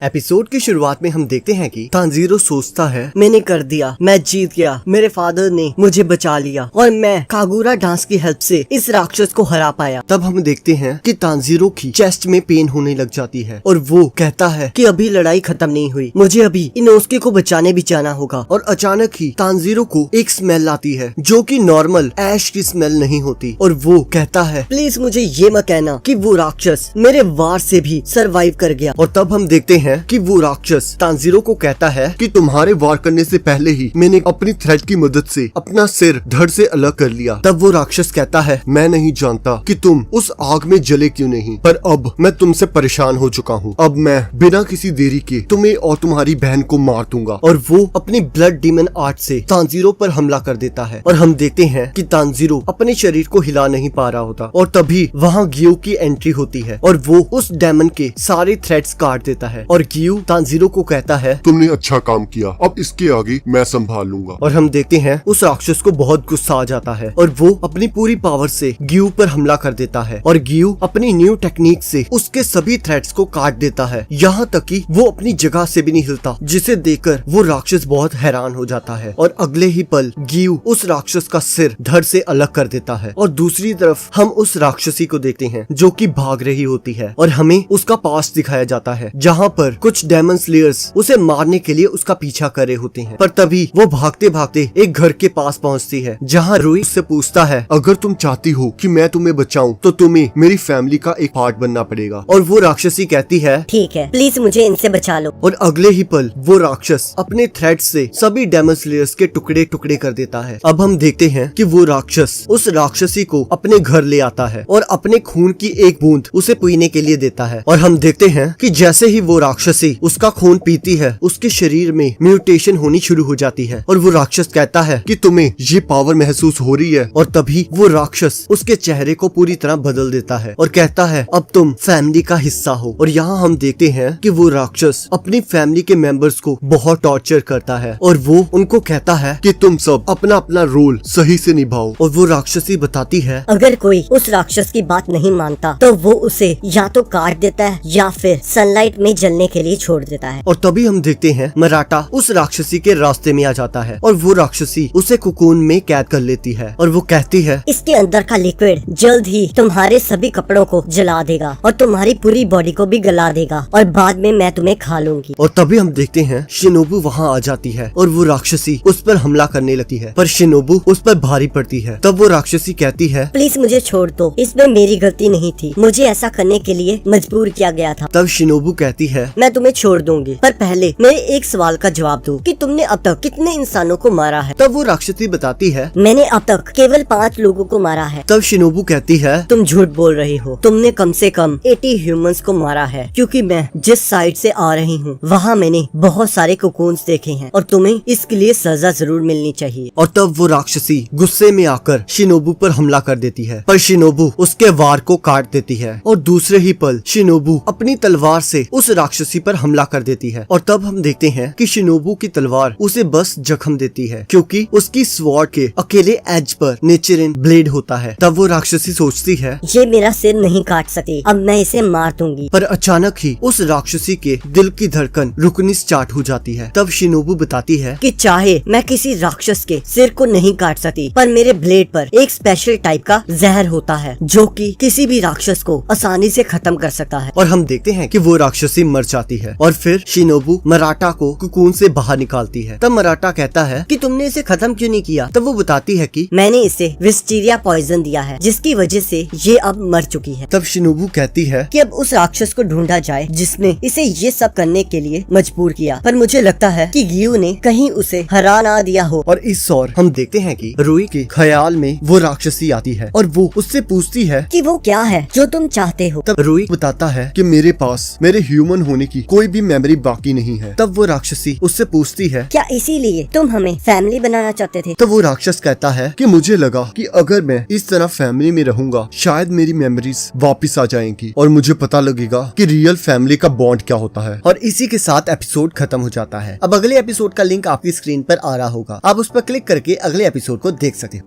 Episode की शुरुआत में हम देखते हैं कि तांजीरो सोचता है मैंने कर दिया, मैं जीत गया, मेरे फादर ने मुझे बचा लिया और मैं कागुरा डांस की हेल्प से इस राक्षस को हरा पाया। तब हम देखते हैं कि तांजीरो की चेस्ट में पेन होने लग जाती है और वो कहता है कि अभी लड़ाई खत्म नहीं हुई, मुझे अभी इनोस्के को बचाने भी जाना होगा। और अचानक ही तांजीरो को एक स्मेल आती है जो कि नॉर्मल ऐश की स्मेल नहीं होती और वो कहता है प्लीज मुझे ये मत कहना कि वो राक्षस मेरे वार से भी सरवाइव कर गया। और तब हम देखते हैं कि वो राक्षस तांजीरो को कहता है कि तुम्हारे वार करने से पहले ही मैंने अपनी थ्रेड की मदद से अपना सिर धड़ से अलग कर लिया। तब वो राक्षस कहता है मैं नहीं जानता कि तुम उस आग में जले क्यों नहीं, पर अब मैं तुमसे परेशान हो चुका हूँ। अब मैं बिना किसी देरी के तुम्हें और तुम्हारी बहन को मार दूंगा। और वो अपनी ब्लड डीमन आर्ट से तांजीरो पर हमला कर देता है और हम देखते हैं कि तांजीरो अपने शरीर को हिला नहीं पा रहा होता और तभी वहाँ गियो की एंट्री होती है और वो उस डेमन के सारे थ्रेड्स काट देता है। और गियो तांजीरो को कहता है तुमने अच्छा काम किया, अब इसके आगे मैं संभाल लूंगा। और हम देखते हैं उस राक्षस को बहुत गुस्सा आ जाता है और वो अपनी पूरी पावर से गियो पर हमला कर देता है और गियो अपनी न्यू टेक्निक से उसके सभी थ्रेड्स को काट देता है, यहाँ तक कि वो अपनी जगह से भी नहीं हिलता, जिसे देखकर वो राक्षस बहुत हैरान हो जाता है। और अगले ही पल गियो उस राक्षस का सिर धड़ से अलग कर देता है और दूसरी तरफ हम उस राक्षसी को देखते हैं जो कि भाग रही होती है और हमें उसका पास्ट दिखाया जाता है जहाँ पर कुछ डेमन स्लेयर्स उसे मारने के लिए उसका पीछा कर रहे होते हैं। पर तभी वो भागते भागते एक घर के पास पहुँचती है जहाँ रुई उससे पूछता है अगर तुम चाहती हो कि मैं तुम्हें बचाऊं तो तुम्हें मेरी फैमिली का एक पार्ट बनना पड़ेगा। और वो राक्षसी कहती है ठीक है, प्लीज मुझे इनसे बचा लो। और अगले ही पल वो राक्षस अपने थ्रेड से सभी डेमन स्लेयर्स के टुकड़े टुकड़े कर देता है। अब हम देखते हैं कि वो राक्षस उस राक्षसी को अपने घर ले आता है और अपने खून की एक बूंद उसे पीने के लिए देता है। और हम देखते हैं कि जैसे ही वो राक्षसी उसका खून पीती है उसके शरीर में म्यूटेशन होनी शुरू हो जाती है और वो राक्षस कहता है कि तुम्हें ये पावर महसूस हो रही है। और तभी वो राक्षस उसके चेहरे को पूरी तरह बदल देता है और कहता है अब तुम फैमिली का हिस्सा हो। और यहाँ हम देखते हैं कि वो राक्षस अपनी फैमिली के मेंबर्स को बहुत टॉर्चर करता है और वो उनको कहता है कि तुम सब अपना अपना रोल सही से निभाओ। और वो राक्षसी बताती है अगर कोई उस राक्षस की बात नहीं मानता तो वो उसे या तो काट देता है या फिर सनलाइट में जलने के लिए छोड़ देता है। और तभी हम देखते हैं मराठा उस राक्षसी के रास्ते में आ जाता है और वो राक्षसी उसे कुकून में कैद कर लेती है और वो कहती है इसके अंदर का लिक्विड जल्द ही तुम्हारे सभी कपड़ों को जला देगा और तुम्हारी पूरी बॉडी को भी गला देगा और बाद में मैं तुम्हें खा लूंगी। और तभी हम देखते हैं शिनोबू वहाँ आ जाती है और वो राक्षसी उस पर हमला करने लगती है पर शिनोबू उस पर भारी पड़ती है। तब वो राक्षसी कहती है प्लीज मुझे छोड़ दो, इसमें मेरी गलती नहीं थी, मुझे ऐसा करने के लिए मजबूर किया गया था। तब शिनोबू कहती है मैं तुम्हें छोड़ दूंगी पर पहले मेरे एक सवाल का जवाब दो कि तुमने अब तक कितने इंसानों को मारा है। तब वो राक्षसी बताती है मैंने अब तक केवल 5 लोगों को मारा है। तब शिनोबू कहती है तुम झूठ बोल रही हो, तुमने कम से कम 80 ह्यूमंस को मारा है क्योंकि मैं जिस साइड से आ रही हूँ वहाँ मैंने बहुत सारे कोकून्स देखे हैं और तुम्हें इसके लिए सजा जरूर मिलनी चाहिए। और तब वो राक्षसी गुस्से में आकर शिनोबू पर हमला कर देती है पर शिनोबू उसके वार को काट देती है और दूसरे ही पल शिनोबू अपनी तलवार से उस राक्षसी पर हमला कर देती है। और तब हम देखते हैं कि शिनोबू की तलवार उसे बस जख्म देती है क्योंकि उसकी स्वॉर्ड के अकेले एज पर नेचुरल ब्लेड होता है। तब वो राक्षसी सोचती है ये मेरा सिर नहीं काट सकती, अब मैं इसे मार दूंगी। पर अचानक ही उस राक्षसी के दिल की धड़कन रुकनी स्टार्ट हो जाती है। तब शिनोबू बताती है कि चाहे मैं किसी राक्षस के सिर को नहीं काट सकती पर मेरे ब्लेड पर एक स्पेशल टाइप का जहर होता है जो कि किसी भी राक्षस को आसानी से खत्म कर सकता है। और हम देखते हैं कि वो राक्षसी मर जाती है और फिर शिनोबू मराठा को कुकून से बाहर निकालती है। तब मराठा कहता है कि तुमने इसे खत्म क्यों नहीं किया। तब वो बताती है कि मैंने इसे विस्टीरिया पॉइजन दिया है जिसकी वजह से ये अब मर चुकी है। तब शिनोबू कहती है कि अब उस राक्षस को ढूंढा जाए जिसने इसे ये सब करने के लिए मजबूर किया, पर मुझे लगता है कि गियो ने कहीं उसे हरा ना दिया हो। और इस ओर हम देखते हैं कि रुई के ख्याल में वो राक्षसी आती है और वो उससे पूछती है कि वो क्या है जो तुम चाहते हो। तब रुई बताता है कि मेरे पास मेरे ह्यूमन होने की कोई भी मेमोरी बाकी नहीं है। तब वो राक्षसी उससे पूछती है क्या इसीलिए तुम हमें फैमिली बनाना चाहते थे। तो वो राक्षस कहता है कि मुझे लगा कि अगर मैं इस तरह फैमिली में रहूंगा शायद मेरी मेमोरीज वापस आ जाएंगी और मुझे पता लगेगा कि रियल फैमिली का बॉन्ड क्या होता है। और इसी के साथ एपिसोड खत्म हो जाता है। अब अगले एपिसोड का लिंक आपकी स्क्रीन पर आ रहा होगा, आप उस पर क्लिक करके अगले एपिसोड को देख सकते हो।